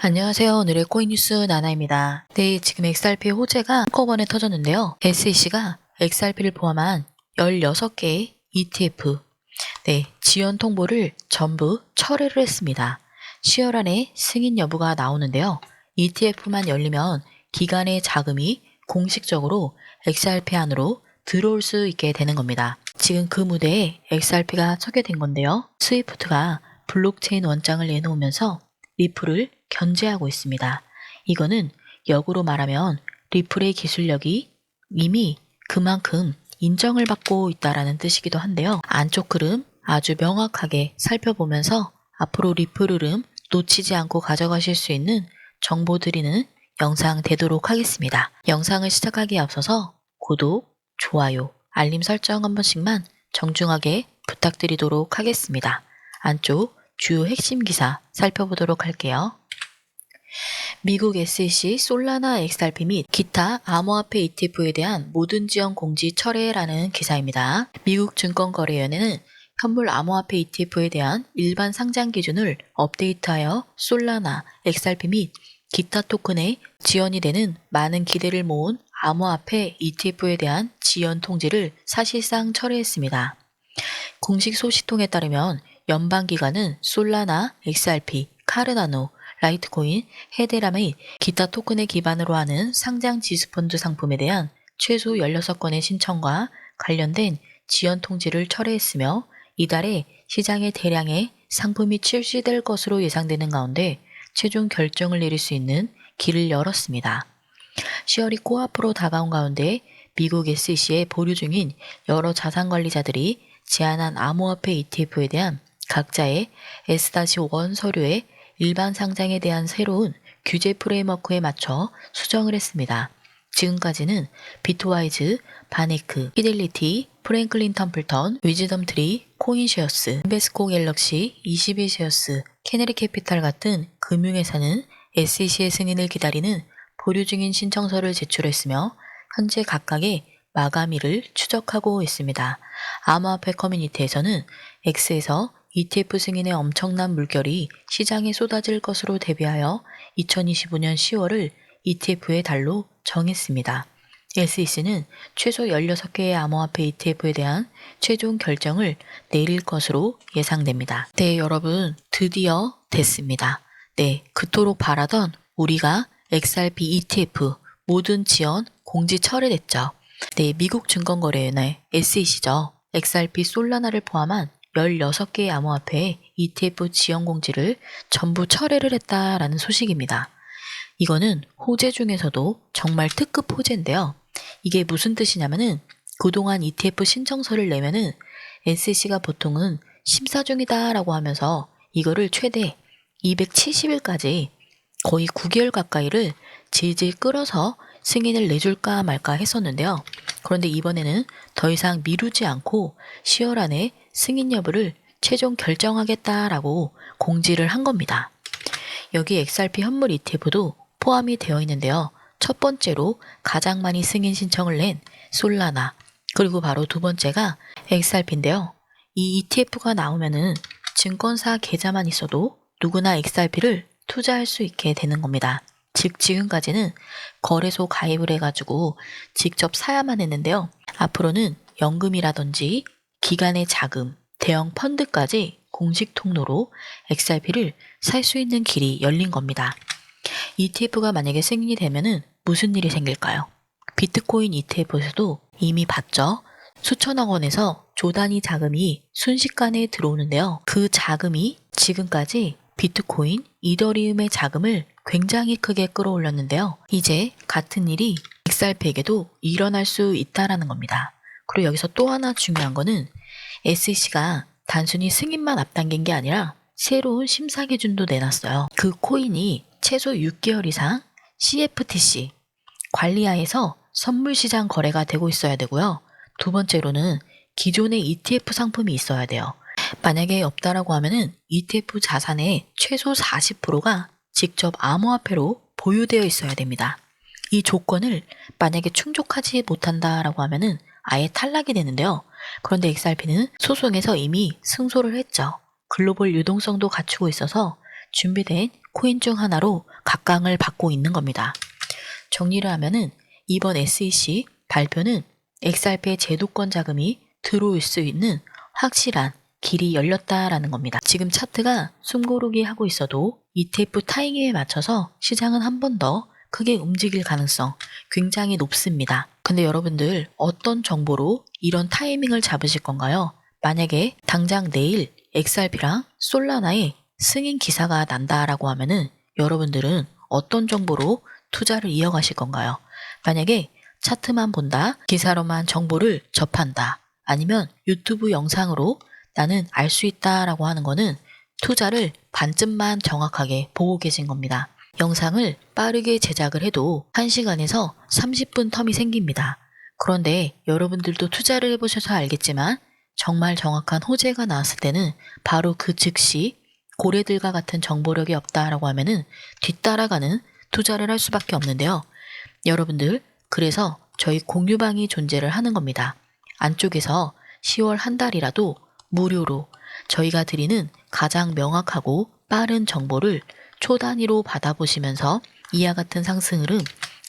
안녕하세요. 오늘의 코인 뉴스 나나입니다. 네, 지금 XRP 호재가 한꺼번에 터졌는데요. SEC가 XRP를 포함한 16개의 ETF, 지연 통보를 전부 철회를 했습니다. 10월 안에 승인 여부가 나오는데요. ETF만 열리면 기관의 자금이 공식적으로 XRP 안으로 들어올 수 있게 되는 겁니다. 지금 그 무대에 XRP가 서게 된 건데요. 스위프트가 블록체인 원장을 내놓으면서 리플을 견제하고 있습니다. 이거는 역으로 말하면 리플의 기술력이 이미 그만큼 인정을 받고 있다라는 뜻이기도 한데요. 안쪽 흐름 아주 명확하게 살펴보면서 앞으로 리플 흐름 놓치지 않고 가져가실 수 있는 정보 드리는 영상 되도록 하겠습니다. 영상을 시작하기에 앞서서 구독, 좋아요, 알림 설정 한 번씩만 정중하게 부탁드리도록 하겠습니다. 안쪽 주요 핵심 기사 살펴보도록 할게요. 미국 SEC 솔라나 XRP 및 기타 암호화폐 ETF에 대한 모든 지원 공지 철회라는 기사입니다. 미국 증권거래위원회는 현물 암호화폐 ETF에 대한 일반 상장 기준을 업데이트하여 솔라나, XRP 및 기타 토큰에 지원이 되는 많은 기대를 모은 암호화폐 ETF에 대한 지연 통지를 사실상 철회했습니다. 공식 소식통에 따르면 연방기관은 솔라나, XRP, 카르다노, 라이트코인, 헤데라 및 기타 토큰을 기반으로 하는 상장 지수펀드 상품에 대한 최소 16건의 신청과 관련된 지연 통지를 철회했으며 이달에 시장에 대량의 상품이 출시될 것으로 예상되는 가운데 최종 결정을 내릴 수 있는 길을 열었습니다. 10월이 코앞으로 다가온 가운데 미국 SEC에 보류 중인 여러 자산관리자들이 제안한 암호화폐 ETF에 대한 각자의 S-1 서류의 일반 상장에 대한 새로운 규제 프레임워크에 맞춰 수정을 했습니다. 지금까지는 비트와이즈, 바네크, 피델리티, 프랭클린 텀플턴, 위즈덤트리, 코인쉐어스, 인베스코 갤럭시, 21쉐어스, 캐네리 캐피탈 같은 금융회사는 SEC의 승인을 기다리는 보류 중인 신청서를 제출했으며 현재 각각의 마감일을 추적하고 있습니다. 암호화폐 커뮤니티에서는 X에서 ETF 승인의 엄청난 물결이 시장에 쏟아질 것으로 대비하여 2025년 10월을 ETF의 달로 정했습니다. SEC는 최소 16개의 암호화폐 ETF에 대한 최종 결정을 내릴 것으로 예상됩니다. 네, 여러분 드디어 됐습니다. 네, 그토록 바라던 우리가 XRP ETF 모든 지원 공지 철회됐죠. 네, 미국 증권거래위원회 SEC죠. XRP 솔라나를 포함한 16개의 암호화폐 ETF 지원 공지를 전부 철회를 했다라는 소식입니다. 이거는 호재 중에서도 정말 특급 호재인데요. 이게 무슨 뜻이냐면은 그동안 ETF 신청서를 내면은 SEC가 보통은 심사 중이다라고 하면서 이거를 최대 270일까지 거의 9개월 가까이를 질질 끌어서 승인을 내줄까 말까 했었는데요. 그런데 이번에는 더 이상 미루지 않고 10월 안에 승인 여부를 최종 결정하겠다라고 공지를 한 겁니다. 여기 XRP 현물 ETF도 포함이 되어 있는데요. 첫 번째로 가장 많이 승인 신청을 낸 솔라나, 그리고 바로 두 번째가 XRP인데요. 이 ETF가 나오면은 증권사 계좌만 있어도 누구나 XRP를 투자할 수 있게 되는 겁니다. 즉 지금까지는 거래소 가입을 해가지고 직접 사야만 했는데요. 앞으로는 연금이라든지 기관의 자금, 대형 펀드까지 공식 통로로 XRP를 살 수 있는 길이 열린 겁니다. ETF가 만약에 승인이 되면은 무슨 일이 생길까요? 비트코인 ETF에서도 이미 봤죠. 수천억 원에서 조 단위 자금이 순식간에 들어오는데요. 그 자금이 지금까지 비트코인, 이더리움의 자금을 굉장히 크게 끌어올렸는데요. 이제 같은 일이 XRP에게도 일어날 수 있다라는 겁니다. 그리고 여기서 또 하나 중요한 거는 SEC가 단순히 승인만 앞당긴 게 아니라 새로운 심사 기준도 내놨어요. 그 코인이 최소 6개월 이상 CFTC 관리하에서 선물시장 거래가 되고 있어야 되고요. 두 번째로는 기존의 ETF 상품이 있어야 돼요. 만약에 없다라고 하면은 ETF 자산의 최소 40%가 직접 암호화폐로 보유되어 있어야 됩니다. 이 조건을 만약에 충족하지 못한다라고 하면은 아예 탈락이 되는데요. 그런데 XRP는 소송에서 이미 승소를 했죠. 글로벌 유동성도 갖추고 있어서 준비된 코인 중 하나로 각광을 받고 있는 겁니다. 정리를 하면은 이번 SEC 발표는 XRP의 제도권 자금이 들어올 수 있는 확실한 길이 열렸다라는 겁니다. 지금 차트가 숨고르기 하고 있어도 ETF 타이밍에 맞춰서 시장은 한 번 더 크게 움직일 가능성 굉장히 높습니다. 근데 여러분들 어떤 정보로 이런 타이밍을 잡으실 건가요? 만약에 당장 내일 XRP랑 솔라나의 승인 기사가 난다라고 하면은 여러분들은 어떤 정보로 투자를 이어가실 건가요? 만약에 차트만 본다, 기사로만 정보를 접한다, 아니면 유튜브 영상으로 나는 알 수 있다라고 하는 거는 투자를 반쯤만 정확하게 보고 계신 겁니다. 영상을 빠르게 제작을 해도 1시간에서 30분 텀이 생깁니다. 그런데 여러분들도 투자를 해보셔서 알겠지만 정말 정확한 호재가 나왔을 때는 바로 그 즉시 고래들과 같은 정보력이 없다라고 하면은 뒤따라가는 투자를 할 수밖에 없는데요. 여러분들, 그래서 저희 공유방이 존재를 하는 겁니다. 안쪽에서 10월 한 달이라도 무료로 저희가 드리는 가장 명확하고 빠른 정보를 초 단위로 받아보시면서 이와 같은 상승 흐름,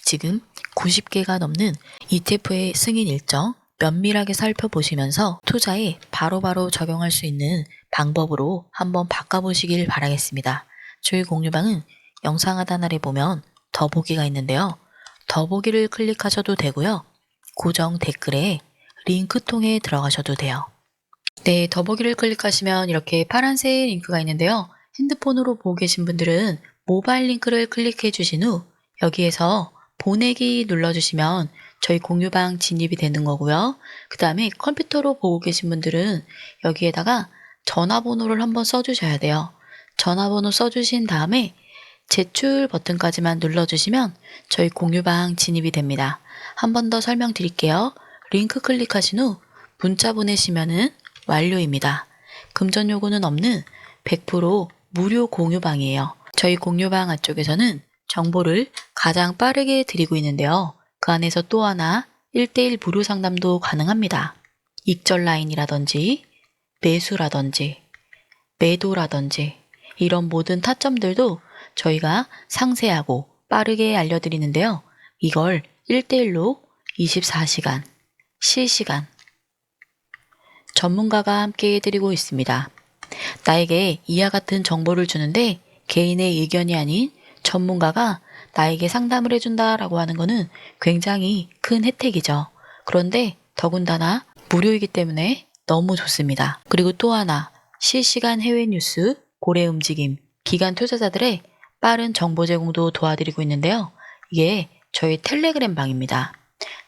지금 90개가 넘는 ETF의 승인 일정 면밀하게 살펴보시면서 투자에 바로바로 적용할 수 있는 방법으로 한번 바꿔보시길 바라겠습니다. 저희 공유방은 영상 하단 아래 보면 더보기가 있는데요. 더보기를 클릭하셔도 되고요. 고정 댓글에 링크 통해 들어가셔도 돼요. 네, 더보기를 클릭하시면 이렇게 파란색 링크가 있는데요. 핸드폰으로 보고 계신 분들은 모바일 링크를 클릭해 주신 후 여기에서 보내기 눌러주시면 저희 공유방 진입이 되는 거고요. 그 다음에 컴퓨터로 보고 계신 분들은 여기에다가 전화번호를 한번 써주셔야 돼요. 전화번호 써주신 다음에 제출 버튼까지만 눌러주시면 저희 공유방 진입이 됩니다. 한 번 더 설명드릴게요. 링크 클릭하신 후 문자 보내시면은 완료입니다. 금전 요구는 없는 100% 무료 공유방이에요. 저희 공유방 안쪽에서는 정보를 가장 빠르게 드리고 있는데요. 그 안에서 또 하나 1:1 무료 상담도 가능합니다. 익절 라인이라든지 매수라든지 매도라든지 이런 모든 타점들도 저희가 상세하고 빠르게 알려드리는데요. 이걸 1:1로 24시간 실시간 전문가가 함께 해드리고 있습니다. 나에게 이와 같은 정보를 주는데 개인의 의견이 아닌 전문가가 나에게 상담을 해준다라고 하는 것은 굉장히 큰 혜택이죠. 그런데 더군다나 무료이기 때문에 너무 좋습니다. 그리고 또 하나, 실시간 해외 뉴스, 고래 움직임, 기관 투자자들의 빠른 정보 제공도 도와드리고 있는데요. 이게 저희 텔레그램 방입니다.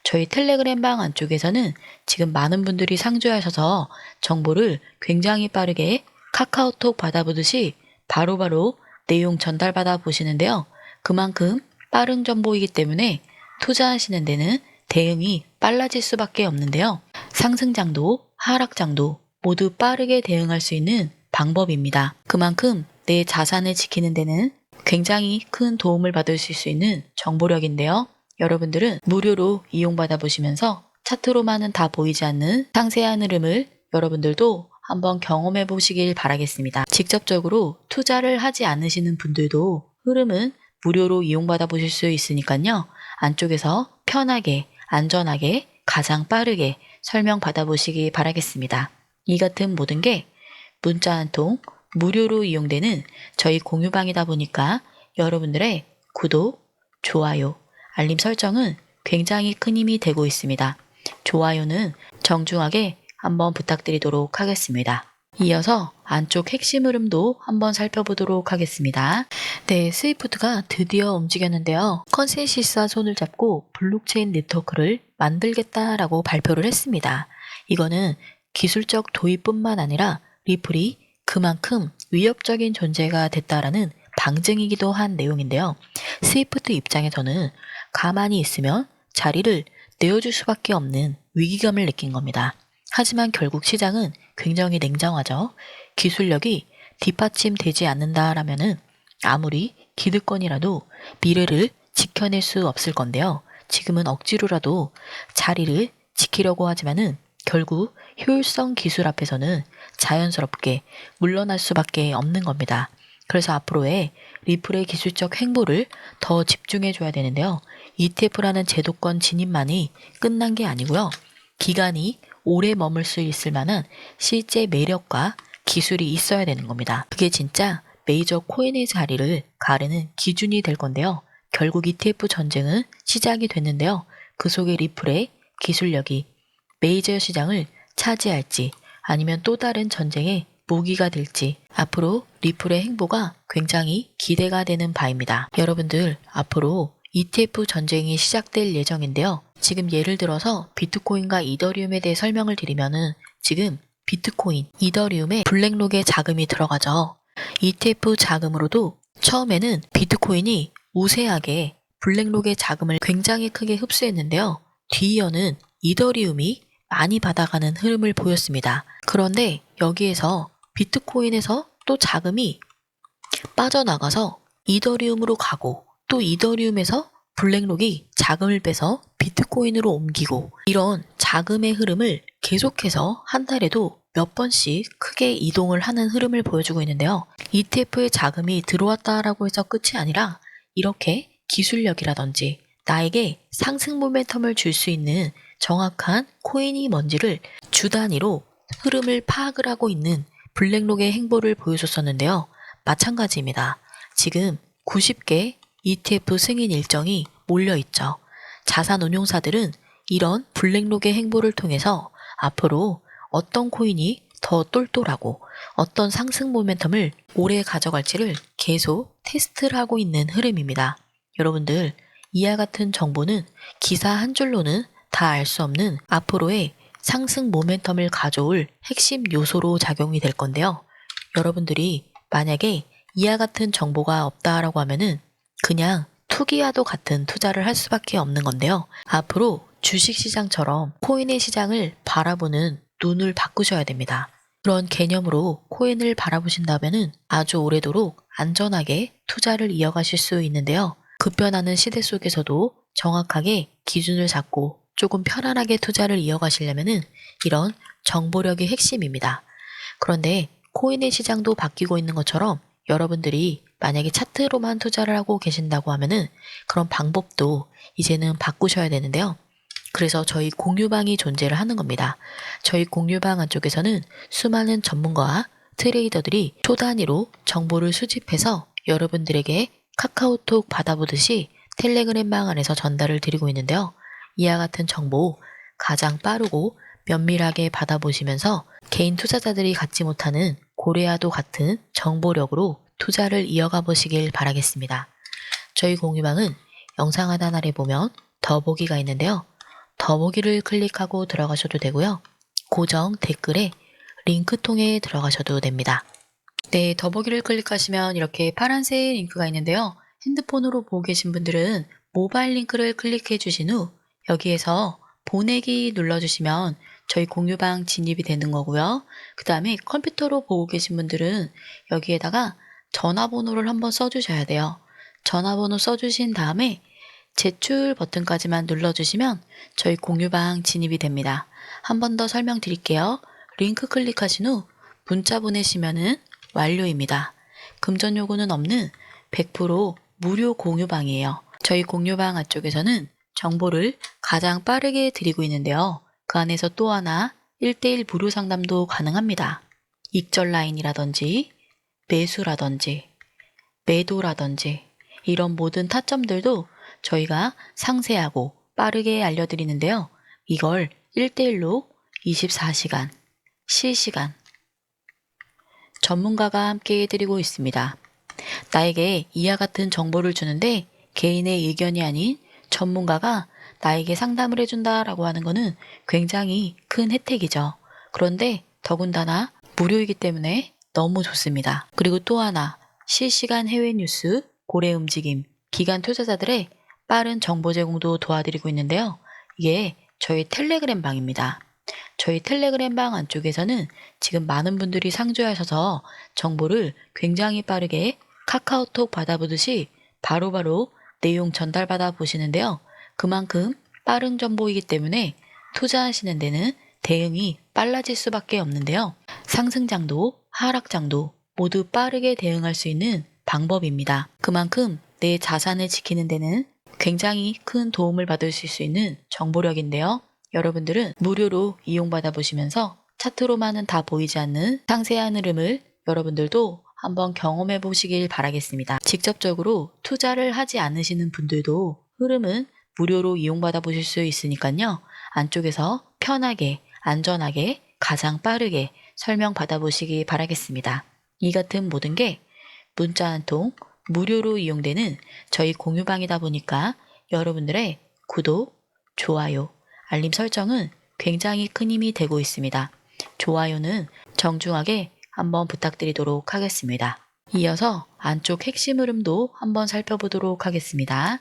저희 텔레그램 방 안쪽에서는 지금 많은 분들이 상주하셔서 정보를 굉장히 빠르게 카카오톡 받아보듯이 바로바로 내용 전달받아 보시는데요. 그만큼 빠른 정보이기 때문에 투자하시는 데는 대응이 빨라질 수밖에 없는데요. 상승장도 하락장도 모두 빠르게 대응할 수 있는 방법입니다. 그만큼 내 자산을 지키는 데는 굉장히 큰 도움을 받을 수 있는 정보력인데요. 여러분들은 무료로 이용받아 보시면서 차트로만은 다 보이지 않는 상세한 흐름을 여러분들도 한번 경험해 보시길 바라겠습니다. 직접적으로 투자를 하지 않으시는 분들도 흐름은 무료로 이용받아 보실 수 있으니까요. 안쪽에서 편하게, 안전하게, 가장 빠르게 설명 받아보시기 바라겠습니다. 이 같은 모든 게 문자 한 통 무료로 이용되는 저희 공유방이다 보니까 여러분들의 구독, 좋아요, 알림 설정은 굉장히 큰 힘이 되고 있습니다. 좋아요는 정중하게 한번 부탁드리도록 하겠습니다. 이어서 안쪽 핵심 흐름도 한번 살펴보도록 하겠습니다. 네, 스위프트가 드디어 움직였는데요. 컨센시스와 손을 잡고 블록체인 네트워크를 만들겠다라고 발표를 했습니다. 이거는 기술적 도입뿐만 아니라 리플이 그만큼 위협적인 존재가 됐다라는 방증이기도 한 내용인데요. 스위프트 입장에서는 가만히 있으면 자리를 내어줄 수밖에 없는 위기감을 느낀 겁니다. 하지만 결국 시장은 굉장히 냉정하죠. 기술력이 뒷받침되지 않는다라면은 아무리 기득권이라도 미래를 지켜낼 수 없을 건데요. 지금은 억지로라도 자리를 지키려고 하지만은 결국 효율성 기술 앞에서는 자연스럽게 물러날 수밖에 없는 겁니다. 그래서 앞으로의 리플의 기술적 행보를 더 집중해 줘야 되는데요. ETF라는 제도권 진입만이 끝난 게 아니고요. 기간이 오래 머물 수 있을 만한 실제 매력과 기술이 있어야 되는 겁니다. 그게 진짜 메이저 코인의 자리를 가르는 기준이 될 건데요. 결국 ETF 전쟁은 시작이 됐는데요. 그 속에 리플의 기술력이 메이저 시장을 차지할지 아니면 또 다른 전쟁의 무기가 될지 앞으로 리플의 행보가 굉장히 기대가 되는 바입니다. 여러분들 앞으로 ETF 전쟁이 시작될 예정인데요. 지금 예를 들어서 비트코인과 이더리움에 대해 설명을 드리면은 지금 비트코인, 이더리움에 블랙록에 자금이 들어가죠. ETF 자금으로도 처음에는 비트코인이 우세하게 블랙록의 자금을 굉장히 크게 흡수했는데요. 뒤이어는 이더리움이 많이 받아가는 흐름을 보였습니다. 그런데 여기에서 비트코인에서 또 자금이 빠져나가서 이더리움으로 가고 또 이더리움에서 블랙록이 자금을 빼서 비트코인으로 옮기고 이런 자금의 흐름을 계속해서 한 달에도 몇 번씩 크게 이동을 하는 흐름을 보여주고 있는데요. ETF에 자금이 들어왔다라고 해서 끝이 아니라 이렇게 기술력이라든지 나에게 상승 모멘텀을 줄 수 있는 정확한 코인이 뭔지를 주 단위로 흐름을 파악을 하고 있는 블랙록의 행보를 보여줬었는데요. 마찬가지입니다. 지금 90개 ETF 승인 일정이 몰려있죠. 자산운용사들은 이런 블랙록의 행보를 통해서 앞으로 어떤 코인이 더 똘똘하고 어떤 상승 모멘텀을 오래 가져갈지를 계속 테스트를 하고 있는 흐름입니다. 여러분들 이와 같은 정보는 기사 한 줄로는 다 알 수 없는 앞으로의 상승 모멘텀을 가져올 핵심 요소로 작용이 될 건데요. 여러분들이 만약에 이와 같은 정보가 없다라고 하면은 그냥 투기와도 같은 투자를 할 수밖에 없는 건데요. 앞으로 주식시장처럼 코인의 시장을 바라보는 눈을 바꾸셔야 됩니다. 그런 개념으로 코인을 바라보신다면은 아주 오래도록 안전하게 투자를 이어가실 수 있는데요. 급변하는 시대 속에서도 정확하게 기준을 잡고 조금 편안하게 투자를 이어가시려면은 이런 정보력이 핵심입니다. 그런데 코인의 시장도 바뀌고 있는 것처럼 여러분들이 만약에 차트로만 투자를 하고 계신다고 하면은 그런 방법도 이제는 바꾸셔야 되는데요. 그래서 저희 공유방이 존재를 하는 겁니다. 저희 공유방 안쪽에서는 수많은 전문가와 트레이더들이 초단위로 정보를 수집해서 여러분들에게 카카오톡 받아보듯이 텔레그램방 안에서 전달을 드리고 있는데요. 이와 같은 정보 가장 빠르고 면밀하게 받아보시면서 개인 투자자들이 갖지 못하는 고래와도 같은 정보력으로 투자를 이어가 보시길 바라겠습니다. 저희 공유방은 영상 하단 아래 보면 더보기가 있는데요. 더보기를 클릭하고 들어가셔도 되고요. 고정 댓글에 링크 통해 들어가셔도 됩니다. 네, 더보기를 클릭하시면 이렇게 파란색 링크가 있는데요. 핸드폰으로 보고 계신 분들은 모바일 링크를 클릭해 주신 후 여기에서 보내기 눌러주시면 저희 공유방 진입이 되는 거고요. 그 다음에 컴퓨터로 보고 계신 분들은 여기에다가 전화번호를 한번 써주셔야 돼요. 전화번호 써주신 다음에 제출 버튼까지만 눌러주시면 저희 공유방 진입이 됩니다. 한 번 더 설명드릴게요. 링크 클릭하신 후 문자 보내시면은 완료입니다. 금전 요구는 없는 100% 무료 공유방이에요. 저희 공유방 안쪽에서는 정보를 가장 빠르게 드리고 있는데요. 그 안에서 또 하나 1:1 무료 상담도 가능합니다. 익절 라인이라든지 매수라든지 매도라든지 이런 모든 타점들도 저희가 상세하고 빠르게 알려드리는데요. 이걸 1:1로 24시간, 실시간 전문가가 함께 해드리고 있습니다. 나에게 이와 같은 정보를 주는데 개인의 의견이 아닌 전문가가 나에게 상담을 해준다라고 하는 것은 굉장히 큰 혜택이죠. 그런데 더군다나 무료이기 때문에 너무 좋습니다. 그리고 또 하나 실시간 해외 뉴스, 고래 움직임, 기관 투자자들의 빠른 정보 제공도 도와드리고 있는데요. 이게 저희 텔레그램 방입니다. 저희 텔레그램 방 안쪽에서는 지금 많은 분들이 상주하셔서 정보를 굉장히 빠르게 카카오톡 받아보듯이 바로바로 내용 전달받아 보시는데요. 그만큼 빠른 정보이기 때문에 투자하시는 데는 대응이 빨라질 수밖에 없는데요. 상승장도 하락장도 모두 빠르게 대응할 수 있는 방법입니다. 그만큼 내 자산을 지키는 데는 굉장히 큰 도움을 받을 수 있는 정보력인데요. 여러분들은 무료로 이용받아 보시면서 차트로만은 다 보이지 않는 상세한 흐름을 여러분들도 한번 경험해 보시길 바라겠습니다. 직접적으로 투자를 하지 않으시는 분들도 흐름은 무료로 이용받아 보실 수 있으니까요. 안쪽에서 편하게, 안전하게, 가장 빠르게 설명 받아보시기 바라겠습니다. 이 같은 모든 게 문자 한 통 무료로 이용되는 저희 공유방이다 보니까 여러분들의 구독, 좋아요, 알림 설정은 굉장히 큰 힘이 되고 있습니다. 좋아요는 정중하게 한번 부탁드리도록 하겠습니다. 이어서 안쪽 핵심 흐름도 한번 살펴보도록 하겠습니다.